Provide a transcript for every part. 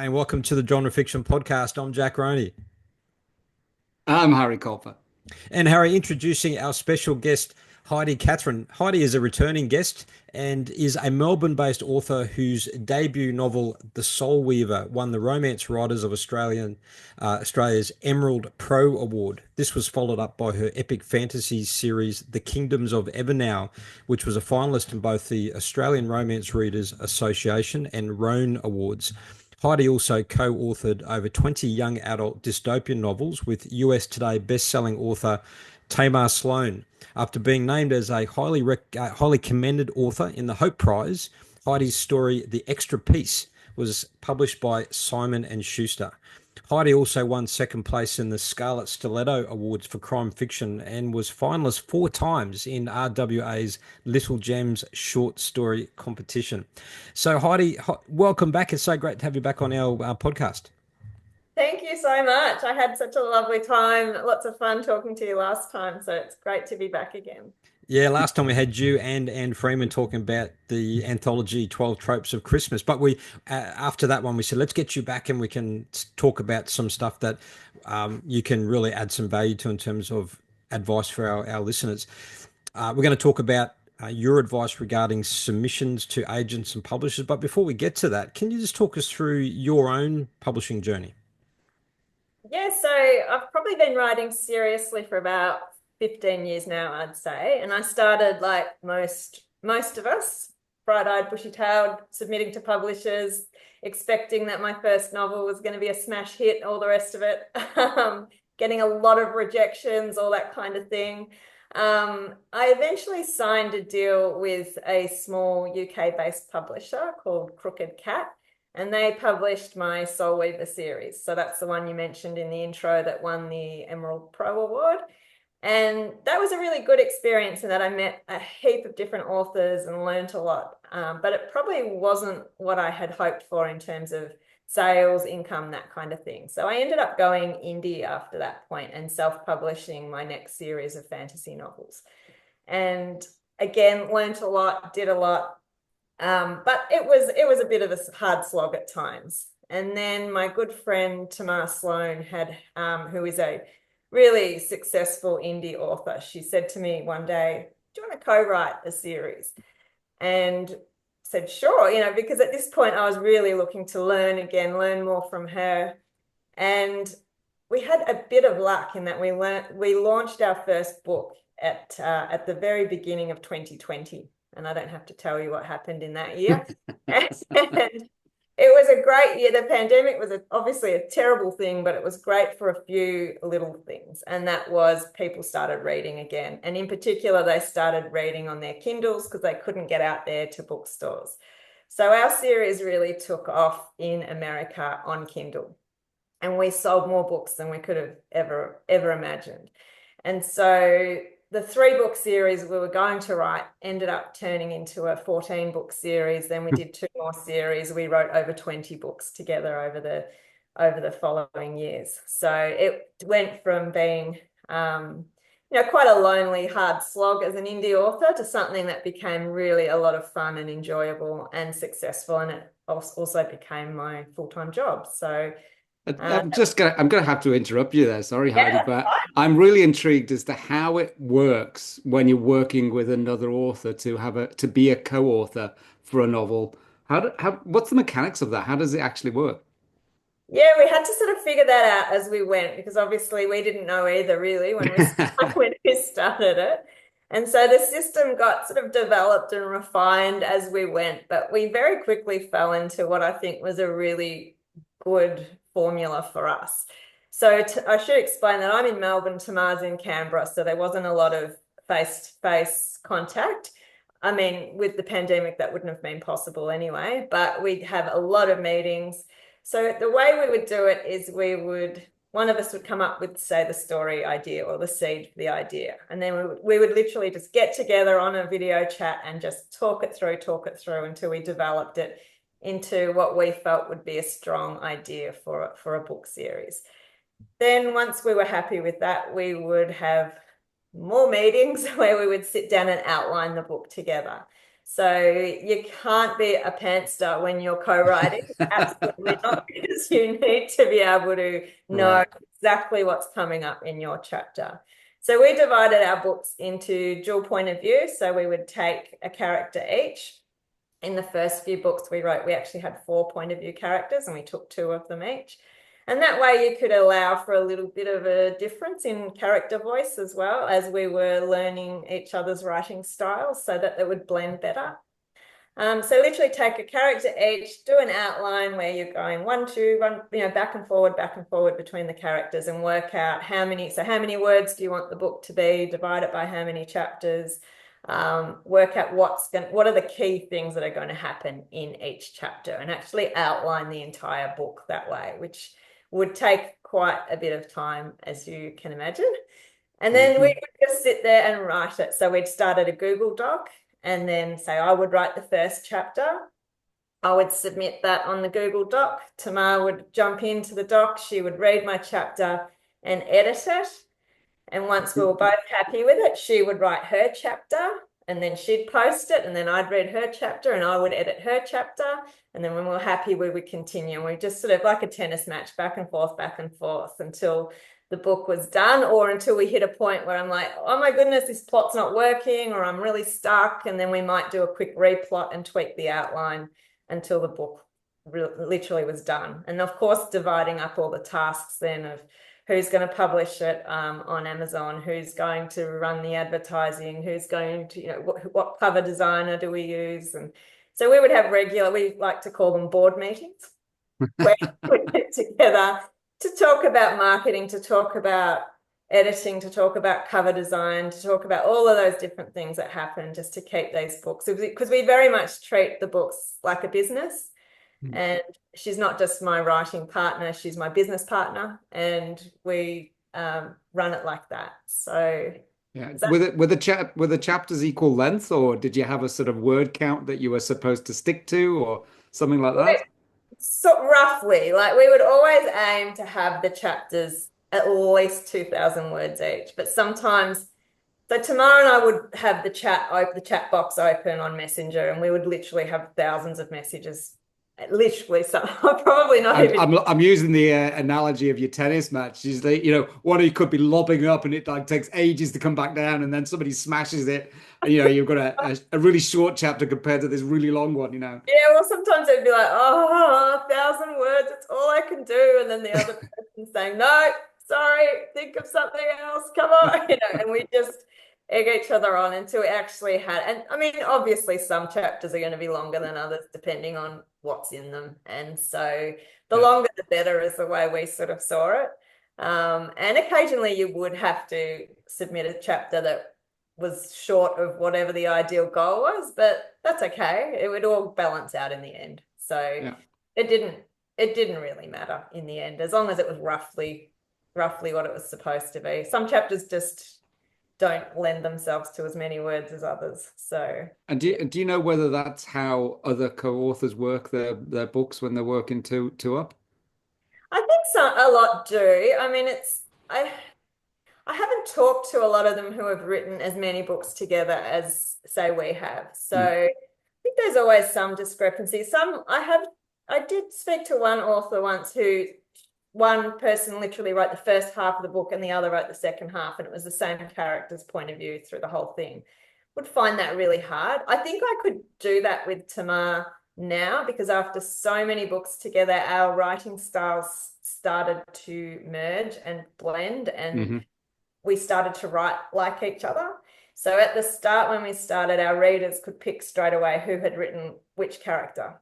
Hi, and welcome to the Genre Fiction Podcast. I'm Jack RONE. I'm Harry Copper. And Harry, introducing our special guest, Heidi Catherine. Heidi is a returning guest and is a Melbourne-based author whose debut novel, The Soulweaver, won the Romance Writers of Australia's Emerald Pro Award. This was followed up by her epic fantasy series, The Kingdoms of Evernow, which was a finalist in both the Australian Romance Readers Association and RONE Awards. Heidi also co authored over 20 young adult dystopian novels with US Today best-selling author Tamar Sloan. After being named as a highly commended author in the Hope Prize, Heidi's story, The Extra Piece, was published by Simon and Schuster. Heidi also won second place in the Scarlet Stiletto Awards for crime fiction and was finalist 4 times in RWA's Little Gems short story competition. So, Heidi, welcome back. It's so great to have you back on our podcast. Thank you so much. I had such a lovely time. Lots of fun talking to you last time, so it's great to be back again. Yeah, last time we had you and Anne Freeman talking about the anthology 12 Tropes of Christmas. But after that one, we said, let's get you back and we can talk about some stuff that you can really add some value to in terms of advice for our listeners. We're going to talk about your advice regarding submissions to agents and publishers. But before we get to that, can you just talk us through your own publishing journey? Yeah, so I've probably been writing seriously for about 15 years now, I'd say. And I started like most of us, bright-eyed, bushy-tailed, submitting to publishers, expecting that my first novel was going to be a smash hit, all the rest of it, getting a lot of rejections, all that kind of thing. I eventually signed a deal with a small UK-based publisher called Crooked Cat, and they published my Soulweaver series. So that's the one you mentioned in the intro that won the Emerald Pro Award. And that was a really good experience in that I met a heap of different authors and learned a lot. But it probably wasn't what I had hoped for in terms of sales, income, that kind of thing. So I ended up going indie after that point and self-publishing my next series of fantasy novels. And again, learned a lot, did a lot. But it was a bit of a hard slog at times. And then my good friend Tamar Sloan who is a really successful indie author, she said to me one day, "Do you want to co-write a series?" And said, "Sure," because at this point I was really looking to learn more from her. And we had a bit of luck in that we launched our first book at the very beginning of 2020. And I don't have to tell you what happened in that year. And it was a great year. The pandemic was obviously a terrible thing, but it was great for a few little things. And that was people started reading again. And in particular, they started reading on their Kindles because they couldn't get out there to bookstores. So our series really took off in America on Kindle. And we sold more books than we could have ever imagined. And so the 3-book series we were going to write ended up turning into a 14-book series. Then we did 2 more series. We wrote over 20 books together over the following years. So it went from being quite a lonely, hard slog as an indie author to something that became really a lot of fun and enjoyable and successful. And it also became my full-time job. So I'm gonna have to interrupt you there. Sorry, Heidi, yeah. but I'm really intrigued as to how it works when you're working with another author to be a co-author for a novel. What's the mechanics of that? How does it actually work? Yeah, we had to sort of figure that out as we went because obviously we didn't know either really when when we started it. And so the system got sort of developed and refined as we went, but we very quickly fell into what I think was a really good formula for us. So I should explain that I'm in Melbourne, Tamar's in Canberra, so there wasn't a lot of face-to-face contact. I mean, with the pandemic, that wouldn't have been possible anyway, but we'd have a lot of meetings. So the way we would do it is one of us would come up with, say, the story idea or the seed for the idea. And then we would literally just get together on a video chat and just talk it through until we developed it into what we felt would be a strong idea for a book series. Then once we were happy with that, we would have more meetings where we would sit down and outline the book together. So you can't be a pantster when you're co-writing. Absolutely not, because you need to be able to know Right. exactly what's coming up in your chapter. So we divided our books into dual point of view. So we would take a character each. In the first few books we wrote, we actually had 4 point of view characters, and we took 2 of them each. And that way you could allow for a little bit of a difference in character voice as well, as we were learning each other's writing styles so that it would blend better. So literally take a character each, do an outline where you're going 1, 2, 1, back and forward between the characters, and work out how many words do you want the book to be, divide it by how many chapters, work out what are the key things that are going to happen in each chapter, and actually outline the entire book that way, which would take quite a bit of time, as you can imagine. And then we would just sit there and write it. So we'd start at a Google Doc, and then say I would write the first chapter. I would submit that on the Google Doc. Tamar would jump into the doc. She would read my chapter and edit it. And once we were both happy with it, she would write her chapter, and then she'd post it, and then I'd read her chapter and I would edit her chapter. And then when we were happy, we would continue. And we just sort of like a tennis match, back and forth until the book was done, or until we hit a point where I'm like, oh my goodness, this plot's not working, or I'm really stuck. And then we might do a quick replot and tweak the outline until the book literally was done. And of course, dividing up all the tasks then of who's going to publish it on Amazon, who's going to run the advertising, who's going to, what cover designer do we use? And so we would have we like to call them board meetings, where we get together to talk about marketing, to talk about editing, to talk about cover design, to talk about all of those different things that happen just to keep those books. Because we very much treat the books like a business. And she's not just my writing partner, she's my business partner, and we run it like that. So yeah, were the chapters equal length, or did you have a sort of word count that you were supposed to stick to, or something like that? So roughly, like we would always aim to have the chapters at least 2,000 words each, but sometimes, so Tamar and I would have the chat box open on Messenger, and we would literally have thousands of messages. Literally, so probably not even. I'm using the analogy of your tennis match. Is that, one of you could be lobbing up and it like takes ages to come back down, and then somebody smashes it, and you've got a really short chapter compared to this really long one. Yeah, well, sometimes it'd be like, oh, 1,000 words, that's all I can do, and then the other person saying, no, sorry, think of something else, come on, and we just egg each other on until we actually had. And I mean, obviously, some chapters are going to be longer than others depending on what's in them, and so the longer the better is the way we sort of saw it. And occasionally you would have to submit a chapter that was short of whatever the ideal goal was, but that's okay. It would all balance out in the end. So it didn't really matter in the end, as long as it was roughly what it was supposed to be. Some chapters just don't lend themselves to as many words as others. So, and do you know whether that's how other co-authors work their books when they're working two up? I think a lot do. I mean, I haven't talked to a lot of them who have written as many books together as, say, we have. So I think there's always some discrepancy. I did speak to one author once who, one person literally wrote the first half of the book and the other wrote the second half, and it was the same character's point of view through the whole thing. Would find that really hard. I think I could do that with Tamar now, because after so many books together, our writing styles started to merge and blend, and we started to write like each other. So at the start, when we started, our readers could pick straight away who had written which character.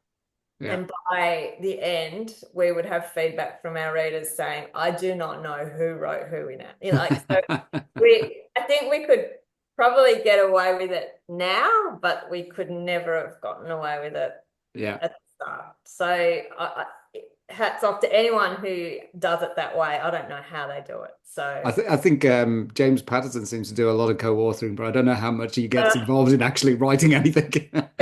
Yeah. And by the end, we would have feedback from our readers saying, I do not know who wrote who in it. So I think we could probably get away with it now, but we could never have gotten away with it at the start. So hats off to anyone who does it that way. I don't know how they do it. So I think James Patterson seems to do a lot of co-authoring, but I don't know how much he gets involved in actually writing anything.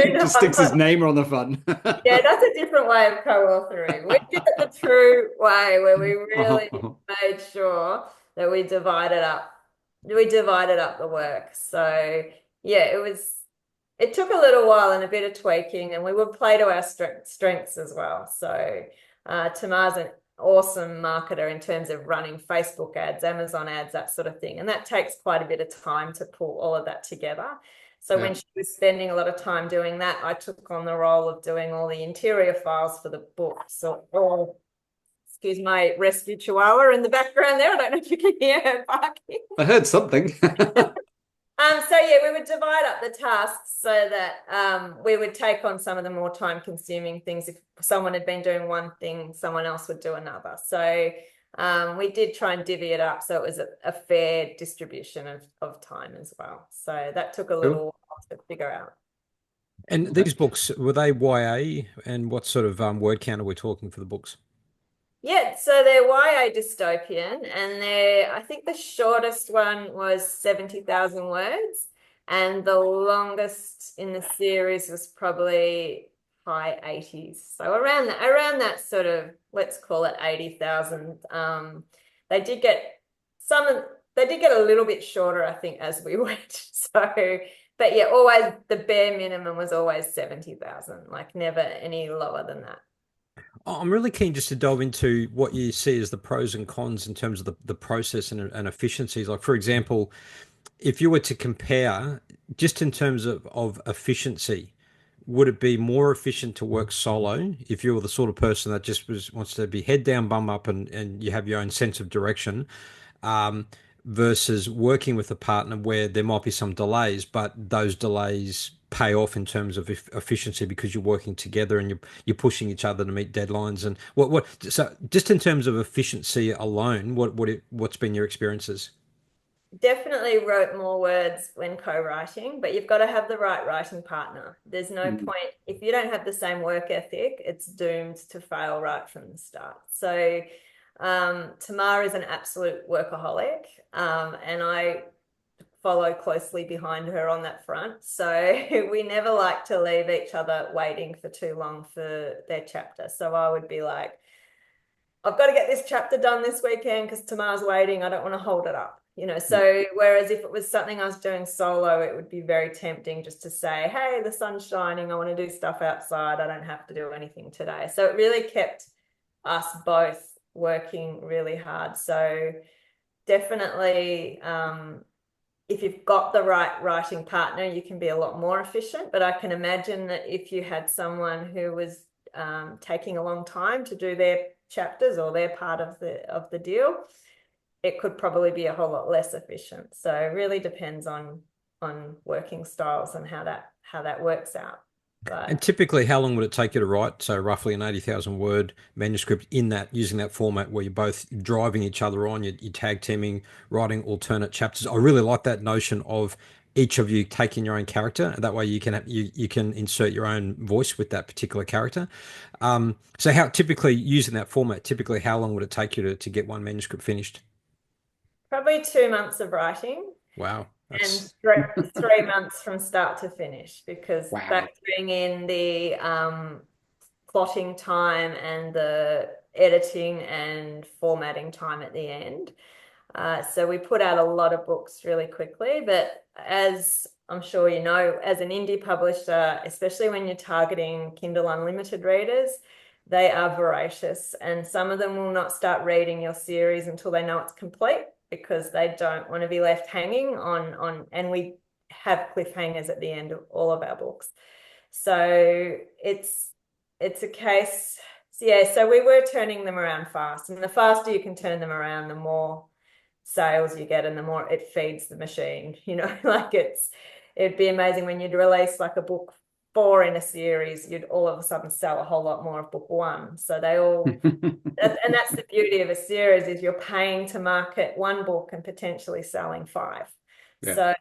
He just sticks his name on the front. Yeah, that's a different way of co-authoring. We did it the true way, where we really made sure that we divided up the work. So yeah, it was it took a little while and a bit of tweaking, and we would play to our strengths as well. So Tamar's an awesome marketer in terms of running Facebook ads, Amazon ads, that sort of thing. And that takes quite a bit of time to pull all of that together. So when she was spending a lot of time doing that, I took on the role of doing all the interior files for the book. So excuse my rescue chihuahua in the background there. I don't know if you can hear her barking. I heard something. So yeah, we would divide up the tasks so that we would take on some of the more time-consuming things. If someone had been doing one thing, someone else would do another. So we did try and divvy it up so it was a fair distribution of time as well. So that took a little while to figure out. And these books, were they YA? And what sort of word count are we talking for the books? Yeah, so they're YA dystopian, and I think the shortest one was 70,000 words, and the longest in the series was probably high 80s. So around that sort of, let's call it 80,000. They did get a little bit shorter, I think, as we went. So, but yeah, always the bare minimum was always 70,000, like never any lower than that. I'm really keen just to delve into what you see as the pros and cons in terms of the process and efficiencies. Like, for example, if you were to compare just in terms of efficiency, would it be more efficient to work solo if you were the sort of person that just wants to be head down, bum up, and you have your own sense of direction, versus working with a partner where there might be some delays, but those delays pay off in terms of efficiency because you're working together and you're pushing each other to meet deadlines? And so just in terms of efficiency alone, what's been your experiences? Definitely wrote more words when co-writing, but you've got to have the right writing partner. There's no point if you don't have the same work ethic, it's doomed to fail right from the start. So Tamar is an absolute workaholic, and I follow closely behind her on that front. So we never like to leave each other waiting for too long for their chapter. So I would be like, I've got to get this chapter done this weekend because Tamar's waiting. I don't want to hold it up. So whereas if it was something I was doing solo, it would be very tempting just to say, hey, the sun's shining. I want to do stuff outside. I don't have to do anything today. So it really kept us both working really hard. So definitely, if you've got the right writing partner, you can be a lot more efficient. But I can imagine that if you had someone who was taking a long time to do their chapters or their part of the deal, it could probably be a whole lot less efficient. So it really depends on working styles and how that works out. And typically, how long would it take you to write? So roughly an 80,000 word manuscript using that format where you're both driving each other on, you're tag teaming, writing alternate chapters. I really like that notion of each of you taking your own character. That way you can insert your own voice with that particular character. So how typically using that format, how long would it take you to get one manuscript finished? Probably 2 months of writing. Wow. And 3 months from start to finish, because factoring in the plotting time and the editing and formatting time at the end. So we put out a lot of books really quickly, but as I'm sure you know, as an indie publisher, especially when you're targeting Kindle Unlimited readers, they are voracious, and some of them will not start reading your series until they know it's complete, because they don't want to be left hanging on, and we have cliffhangers at the end of all of our books. So it's a case, so we were turning them around fast, and the faster you can turn them around, the more sales you get and the more it feeds the machine. Like it'd be amazing when you'd release like a book 4 in a series, you'd all of a sudden sell a whole lot more of book 1. So they all, and that's the beauty of a series, is you're paying to market one book and potentially selling 5. So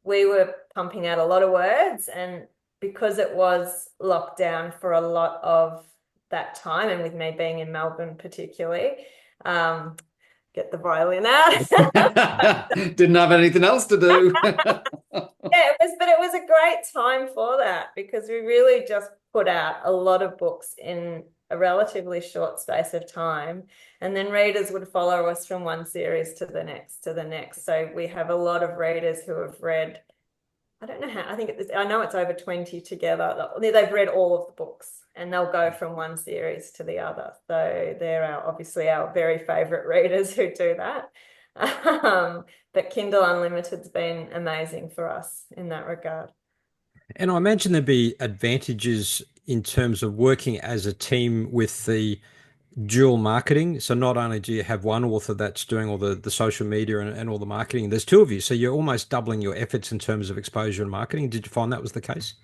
we were pumping out a lot of words, and because it was locked down for a lot of that time, and with me being in Melbourne particularly, get the violin out. Didn't have anything else to do. But it was a great time for that, because we really just put out a lot of books in a relatively short space of time, and then readers would follow us from one series to the next to the next. So we have a lot of readers who have read I don't know how, I think I know it's over 20 together. They've read all of the books and they'll go from one series to the other. So they're obviously our very favorite readers who do that. But Kindle Unlimited's been amazing for us in that regard. And I imagine there'd be advantages in terms of working as a team with the dual marketing. So not only do you have one author that's doing all the social media and all the marketing, there's two of you. So you're almost doubling your efforts in terms of exposure and marketing. Did you find that was the case?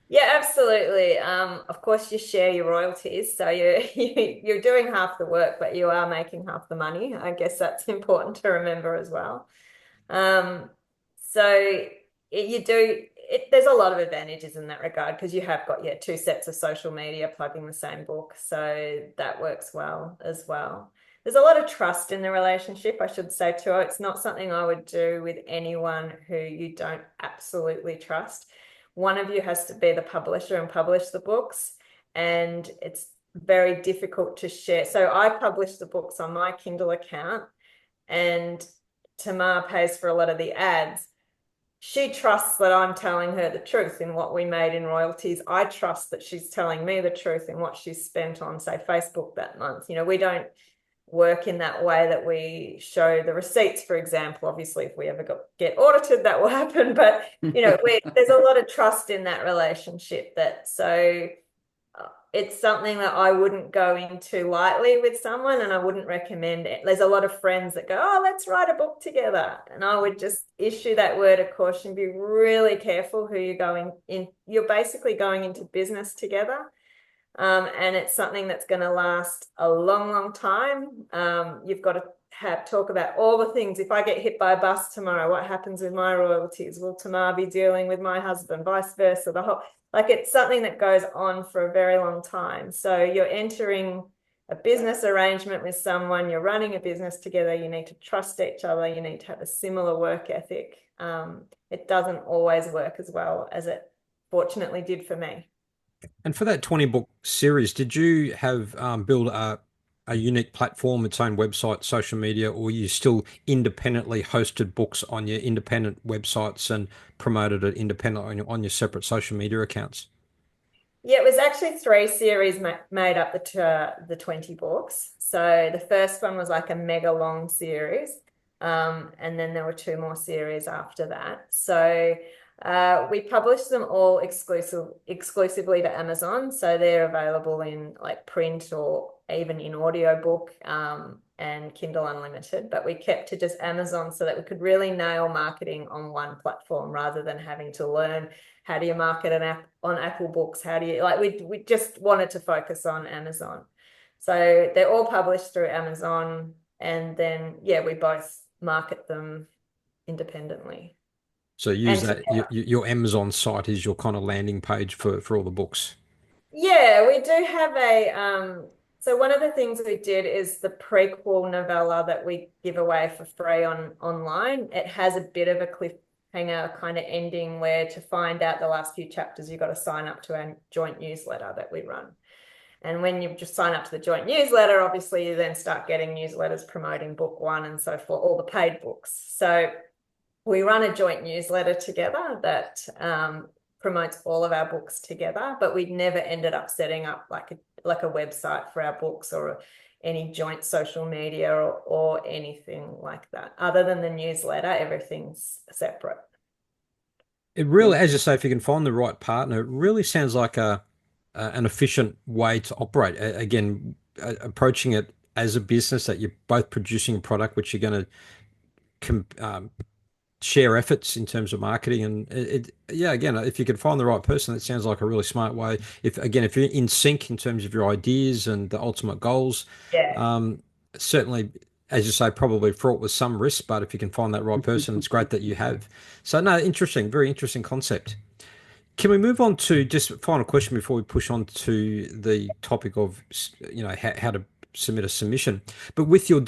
Yeah, absolutely. Of course, you share your royalties, so you're doing half the work, but you are making half the money. I guess that's important to remember as well. Um, so you do there's a lot of advantages in that regard because you have got two sets of social media plugging the same book, so that works well as well. There's a lot of trust in the relationship, I should say too. It's not something I would do with anyone who you don't absolutely trust. One of you has to be the publisher and publish the books, and it's very difficult to share. So I publish the books on my Kindle account, and Tamar pays for a lot of the ads. She trusts that I'm telling her the truth in what we made in royalties. I trust that she's telling me the truth in what she's spent on, say, Facebook that month. We don't work in that way that we show the receipts, for example. Obviously, if we ever get audited, that will happen. But, there's a lot of trust in that relationship it's something that I wouldn't go into lightly with someone, and I wouldn't recommend it. There's a lot of friends that go, oh, let's write a book together. And I would just issue that word of caution, be really careful who you're going in. You're basically going into business together. And it's something that's going to last a long, long time. You've got to talk about all the things. If I get hit by a bus tomorrow, what happens with my royalties? Will Tamar be dealing with my husband? Vice versa. It's something that goes on for a very long time. So you're entering a business arrangement with someone, you're running a business together, you need to trust each other, you need to have a similar work ethic. It doesn't always work as well as it fortunately did for me. And for that 20 book series, did you have build a unique platform, its own website, social media, or you still independently hosted books on your independent websites and promoted it independently on your separate social media accounts? Yeah, it was actually 3 series made up the 20 books. So the first one was like a mega long series. And then there were 2 more series after that. So we published them all exclusively to Amazon. So they're available in like print or even in audiobook and Kindle Unlimited. But we kept to just Amazon so that we could really nail marketing on one platform rather than having to learn how do you market an app on Apple Books? How do you we just wanted to focus on Amazon. So they're all published through Amazon, and then we both market them independently. So use that your Amazon site is your kind of landing page for all the books. Yeah, we do have so one of the things we did is the prequel novella that we give away for free online. It has a bit of a cliffhanger kind of ending where to find out the last few chapters, you've got to sign up to our joint newsletter that we run. And when you just sign up to the joint newsletter, obviously you then start getting newsletters promoting book 1 and so forth, all the paid books. So we run a joint newsletter together that promotes all of our books together, but we never ended up setting up like a website for our books or any joint social media or anything like that. Other than the newsletter, everything's separate. It really, as you say, if you can find the right partner, it really sounds like an efficient way to operate. Again, approaching it as a business that you're both producing a product which you're going to share efforts in terms of marketing. And again, if you could find the right person, it sounds like a really smart way. If you're in sync in terms of your ideas and the ultimate goals, certainly, as you say, probably fraught with some risk, but if you can find that right person, it's great that you have. So no, interesting, very interesting concept. Can we move on to just a final question before we push on to the topic of, how to submit a submission? But with your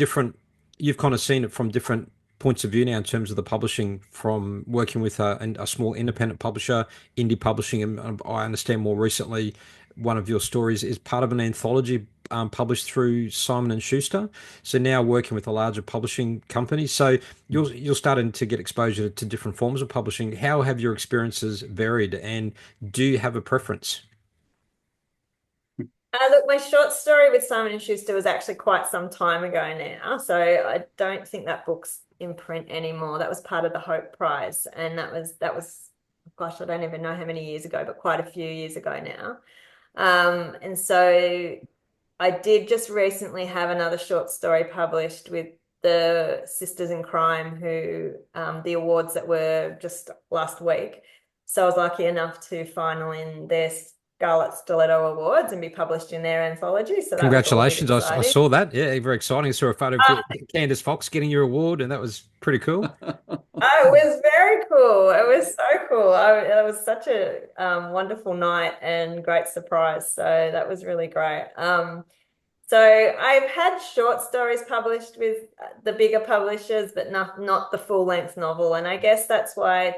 you've kind of seen it from different points of view now in terms of the publishing, from working with a small independent publisher, indie publishing, and I understand more recently one of your stories is part of an anthology published through Simon and Schuster. So now working with a larger publishing company. So you're starting to get exposure to different forms of publishing. How have your experiences varied, and do you have a preference? Look, my short story with Simon and Schuster was actually quite some time ago now, so I don't think that book's in print anymore. That was part of the Hope Prize, and that was, gosh, I don't even know how many years ago, but quite a few years ago now. And so I did just recently have another short story published with the Sisters in Crime, who the awards that were just last week. So I was lucky enough to final in their Scarlet Stiletto Awards and be published in their anthology. So that was all a bit Congratulations. I exciting. saw that. Yeah, very exciting. I saw a photo of Candace Fox getting your award, and that was pretty cool. Oh, it was very cool. It was so cool. It was such a wonderful night and great surprise. So that was really great. So I've had short stories published with the bigger publishers, but not the full-length novel. And I guess that's why.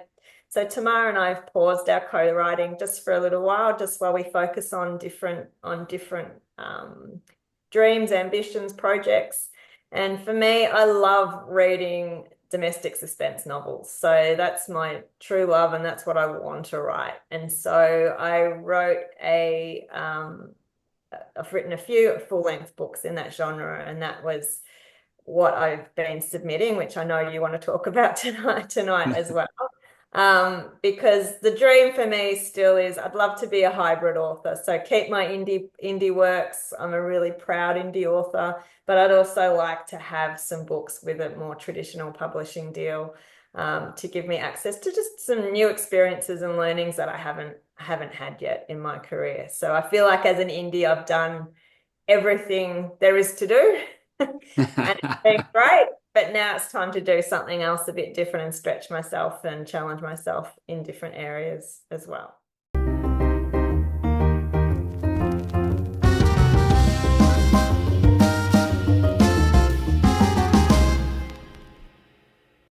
So Tamar and I have paused our co-writing just for a little while, just while we focus on different dreams, ambitions, projects. And for me, I love reading domestic suspense novels. So that's my true love, and that's what I want to write. And so I've written a few full-length books in that genre, and that was what I've been submitting, which I know you want to talk about tonight as well. Because the dream for me still is I'd love to be a hybrid author. So keep my indie works. I'm a really proud indie author, but I'd also like to have some books with a more traditional publishing deal, to give me access to just some new experiences and learnings that I haven't had yet in my career. So I feel like as an indie, I've done everything there is to do, and it's been great. But now it's time to do something else a bit different and stretch myself and challenge myself in different areas as well.